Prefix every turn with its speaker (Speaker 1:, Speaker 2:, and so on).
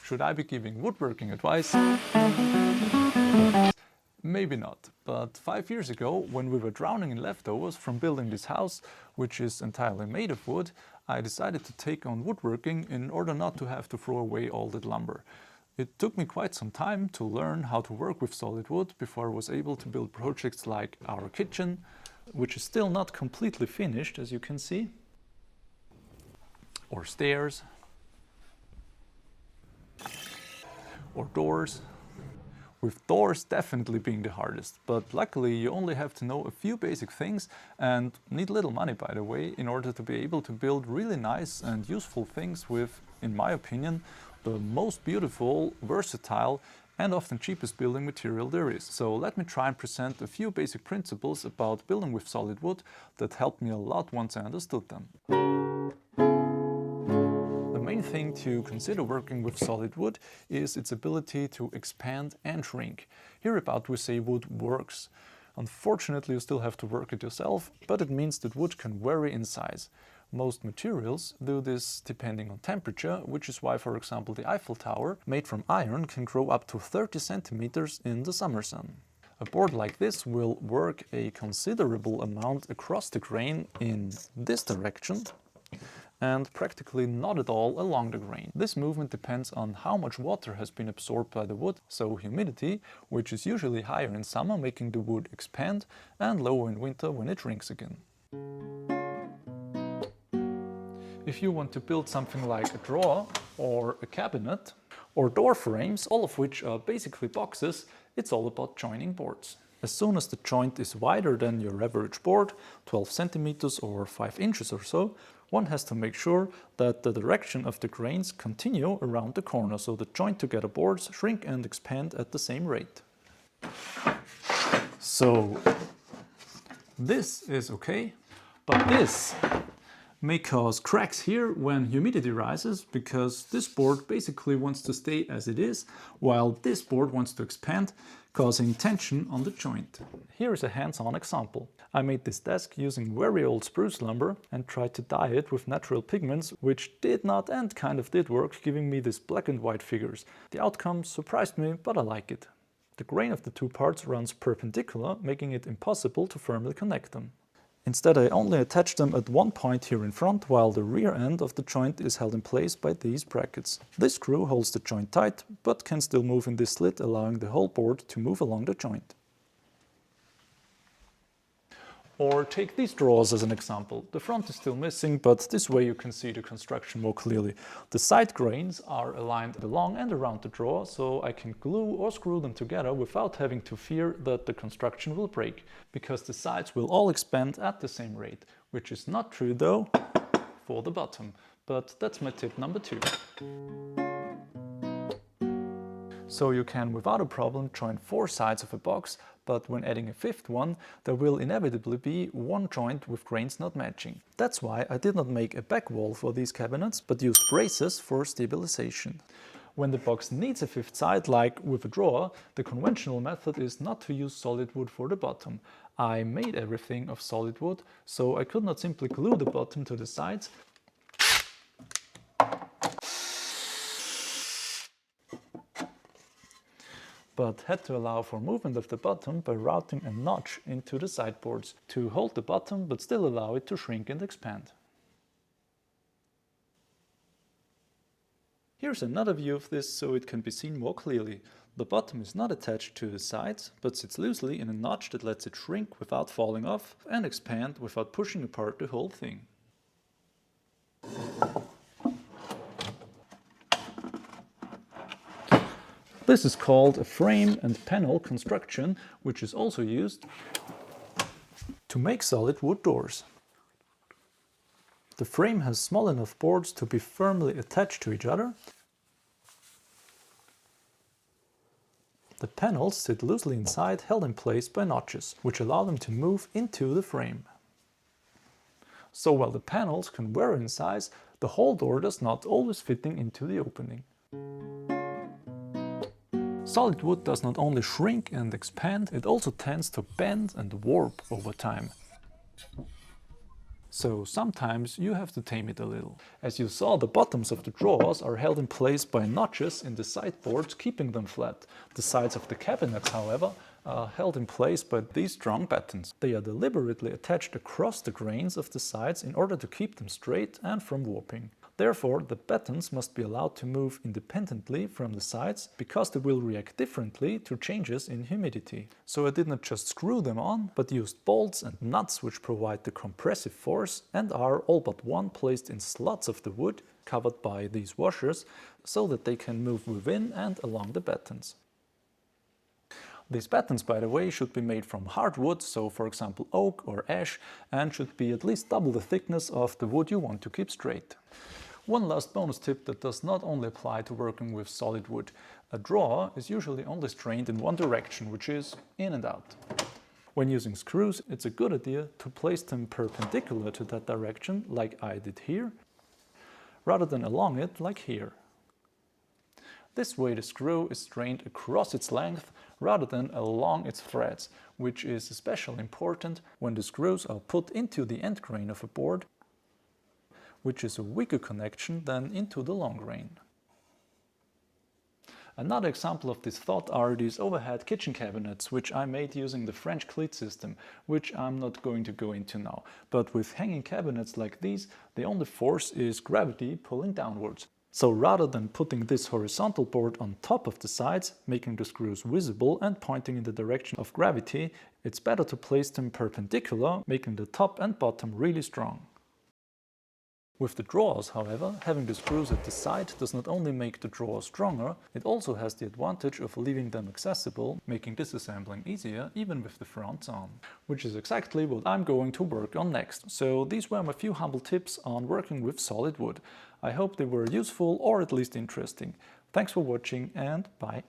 Speaker 1: Should I be giving woodworking advice? Maybe not, but 5 years ago, when we were drowning in leftovers from building this house, which is entirely made of wood, I decided to take on woodworking in order not to have to throw away all that lumber. It took me quite some time to learn how to work with solid wood before I was able to build projects like our kitchen, which is still not completely finished, as you can see, or stairs, or doors. With doors definitely being the hardest, but luckily you only have to know a few basic things and need little money, by the way, in order to be able to build really nice and useful things with, in my opinion, the most beautiful, versatile and often cheapest building material there is. So let me try and present a few basic principles about building with solid wood that helped me a lot once I understood them. The main thing to consider working with solid wood is its ability to expand and shrink. Hereabout we say wood works. Unfortunately, you still have to work it yourself, but it means that wood can vary in size. Most materials do this depending on temperature, which is why, for example, the Eiffel Tower, made from iron, can grow up to 30 centimeters in the summer sun. A board like this will work a considerable amount across the grain in this direction, and practically not at all along the grain. This movement depends on how much water has been absorbed by the wood, so humidity, which is usually higher in summer, making the wood expand, and lower in winter when it shrinks again. If you want to build something like a drawer or a cabinet or door frames, all of which are basically boxes, it's all about joining boards. As soon as the joint is wider than your average board, 12 centimeters or 5 inches or so, one has to make sure that the direction of the grains continue around the corner, so the joint together boards shrink and expand at the same rate. So this is okay, but this may cause cracks here when humidity rises, because this board basically wants to stay as it is, while this board wants to expand, causing tension on the joint. Here is a hands-on example. I made this desk using very old spruce lumber and tried to dye it with natural pigments, which did not and kind of did work, giving me these black and white figures. The outcome surprised me, but I like it. The grain of the two parts runs perpendicular, making it impossible to firmly connect them. Instead, I only attach them at one point here in front, while the rear end of the joint is held in place by these brackets. This screw holds the joint tight, but can still move in this slit, allowing the whole board to move along the joint. Or take these drawers as an example. The front is still missing, but this way you can see the construction more clearly. The side grains are aligned along and around the drawer, so I can glue or screw them together without having to fear that the construction will break, because the sides will all expand at the same rate, which is not true though for the bottom. But that's my tip number 2. So you can without a problem join 4 sides of a box, but when adding a 5th one, there will inevitably be one joint with grains not matching. That's why I did not make a back wall for these cabinets, but used braces for stabilization. When the box needs a 5th side, like with a drawer, the conventional method is not to use solid wood for the bottom. I made everything of solid wood, so I could not simply glue the bottom to the sides, but had to allow for movement of the bottom by routing a notch into the sideboards to hold the bottom but still allow it to shrink and expand. Here's another view of this so it can be seen more clearly. The bottom is not attached to the sides, but sits loosely in a notch that lets it shrink without falling off and expand without pushing apart the whole thing. This is called a frame and panel construction, which is also used to make solid wood doors. The frame has small enough boards to be firmly attached to each other. The panels sit loosely inside, held in place by notches, which allow them to move into the frame. So while the panels can vary in size, the whole door does not always fitting into the opening. Solid wood does not only shrink and expand, it also tends to bend and warp over time. So sometimes you have to tame it a little. As you saw, the bottoms of the drawers are held in place by notches in the sideboards, keeping them flat. The sides of the cabinets, however, are held in place by these strong battens. They are deliberately attached across the grains of the sides in order to keep them straight and from warping. Therefore, the battens must be allowed to move independently from the sides because they will react differently to changes in humidity. So I did not just screw them on, but used bolts and nuts which provide the compressive force and are all but one placed in slots of the wood covered by these washers so that they can move within and along the battens. These battens, by the way, should be made from hardwood, so for example oak or ash, and should be at least double the thickness of the wood you want to keep straight. One last bonus tip that does not only apply to working with solid wood. A drawer is usually only strained in one direction, which is in and out. When using screws, it's a good idea to place them perpendicular to that direction, like I did here, rather than along it, like here. This way the screw is strained across its length rather than along its threads, which is especially important when the screws are put into the end grain of a board, which is a weaker connection than into the long grain. Another example of this thought are these overhead kitchen cabinets, which I made using the French cleat system, which I'm not going to go into now. But with hanging cabinets like these, the only force is gravity pulling downwards. So rather than putting this horizontal board on top of the sides, making the screws visible and pointing in the direction of gravity, it's better to place them perpendicular, making the top and bottom really strong. With the drawers, however, having the screws at the side does not only make the drawer stronger, it also has the advantage of leaving them accessible, making disassembling easier even with the fronts on. Which is exactly what I'm going to work on next. So these were my few humble tips on working with solid wood. I hope they were useful or at least interesting. Thanks for watching and bye!